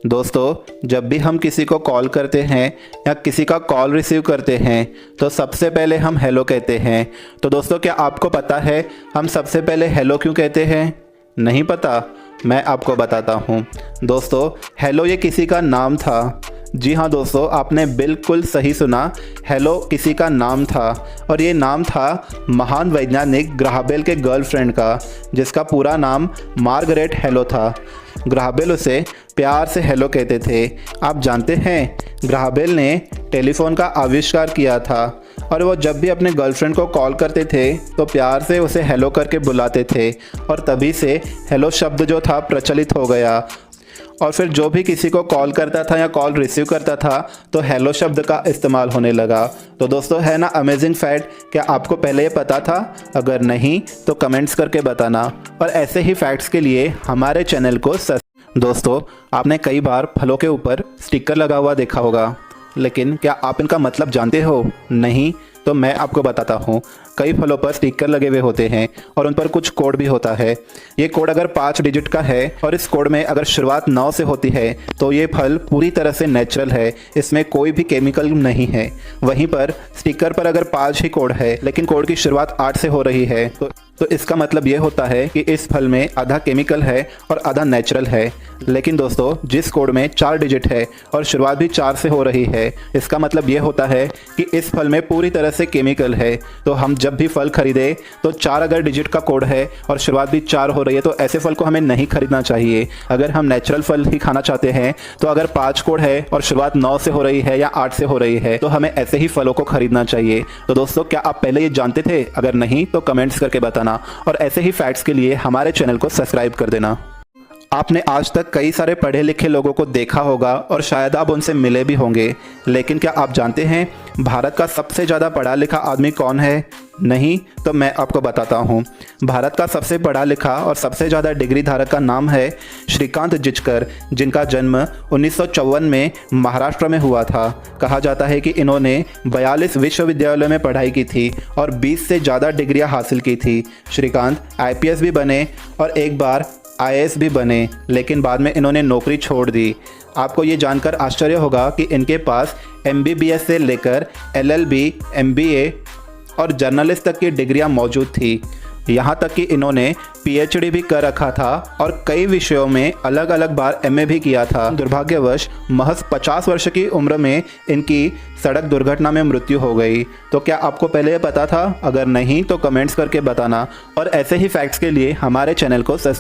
दोस्तों, जब भी हम किसी को कॉल करते हैं या किसी का कॉल रिसीव करते हैं तो सबसे पहले हम हेलो कहते हैं। तो दोस्तों, क्या आपको पता है हम सबसे पहले हेलो क्यों कहते हैं? नहीं पता? मैं आपको बताता हूँ। दोस्तों, हेलो ये किसी का नाम था। जी हाँ दोस्तों, आपने बिल्कुल सही सुना। हेलो किसी का नाम था और ये नाम था महान वैज्ञानिक ग्राहम के गर्लफ्रेंड का, जिसका पूरा नाम मार्गरेट हेलो था। ग्राहम उसे प्यार से हेलो कहते थे। आप जानते हैं, ग्राहम ने टेलीफोन का आविष्कार किया था और वो जब भी अपने गर्लफ्रेंड को कॉल करते थे तो प्यार से उसे हेलो करके बुलाते थे और तभी से हेलो शब्द जो था प्रचलित हो गया। और फिर जो भी किसी को कॉल करता था या कॉल रिसीव करता था तो हेलो शब्द का इस्तेमाल होने लगा। तो दोस्तों, है ना अमेजिंग फैक्ट? क्या आपको पहले ये पता था? अगर नहीं तो कमेंट्स करके बताना। और ऐसे ही फैक्ट्स के लिए हमारे चैनल को दोस्तों, आपने कई बार फलों के ऊपर स्टिकर लगा हुआ देखा होगा, लेकिन क्या आप इनका मतलब जानते हो? नहीं? तो मैं आपको बताता हूँ। कई फलों पर स्टिकर लगे हुए होते हैं और उन पर कुछ कोड भी होता है। ये कोड अगर 5 डिजिट का है और इस कोड में अगर शुरुआत 9 से होती है तो ये फल पूरी तरह से नेचुरल है, इसमें कोई भी केमिकल नहीं है। वहीं पर स्टिकर पर अगर 5 ही कोड है लेकिन कोड की शुरुआत 8 से हो रही है तो इसका मतलब ये होता है कि इस फल में आधा केमिकल है और आधा नेचुरल है। लेकिन दोस्तों, जिस कोड में 4 डिजिट है और शुरुआत भी 4 से हो रही है, इसका मतलब ये होता है कि इस फल में पूरी तरह से केमिकल है। तो हम जब भी फल खरीदे तो 4 अगर डिजिट का कोड है और शुरुआत भी 4 हो रही है तो ऐसे फल को हमें नहीं खरीदना चाहिए। अगर हम नेचुरल फल ही खाना चाहते हैं तो अगर 5 कोड है और शुरुआत 9 से हो रही है या 8 से हो रही है तो हमें ऐसे ही फलों को खरीदना चाहिए। तो दोस्तों, क्या आप पहले ये जानते थे? अगर नहीं तो कमेंट्स करके बताना और ऐसे ही फैक्ट्स के लिए हमारे चैनल को सब्सक्राइब कर देना। आपने आज तक कई सारे पढ़े लिखे लोगों को देखा होगा और शायद आप उनसे मिले भी होंगे, लेकिन क्या आप जानते हैं भारत का सबसे ज़्यादा पढ़ा लिखा आदमी कौन है? नहीं? तो मैं आपको बताता हूँ। भारत का सबसे पढ़ा लिखा और सबसे ज़्यादा डिग्री धारक का नाम है श्रीकांत जिचकर, जिनका जन्म 1954 में महाराष्ट्र में हुआ था। कहा जाता है कि इन्होंने 42 विश्वविद्यालयों में पढ़ाई की थी और 20 से ज़्यादा डिग्रियाँ हासिल की थी। श्रीकांत IPS भी बने और एक बार IAS भी बने, लेकिन बाद में इन्होंने नौकरी छोड़ दी। आपको ये जानकर आश्चर्य होगा कि इनके पास MBBS से लेकर LLB, MBA और जर्नलिस्ट तक की डिग्रियां मौजूद थी। यहाँ तक कि इन्होंने PhD भी कर रखा था और कई विषयों में अलग अलग बार MA भी किया था। दुर्भाग्यवश महज 50 वर्ष की उम्र में इनकी सड़क दुर्घटना में मृत्यु हो गई। तो क्या आपको पहले ये पता था? अगर नहीं तो कमेंट्स करके बताना और ऐसे ही फैक्ट्स के लिए हमारे चैनल को सब्सक्राइब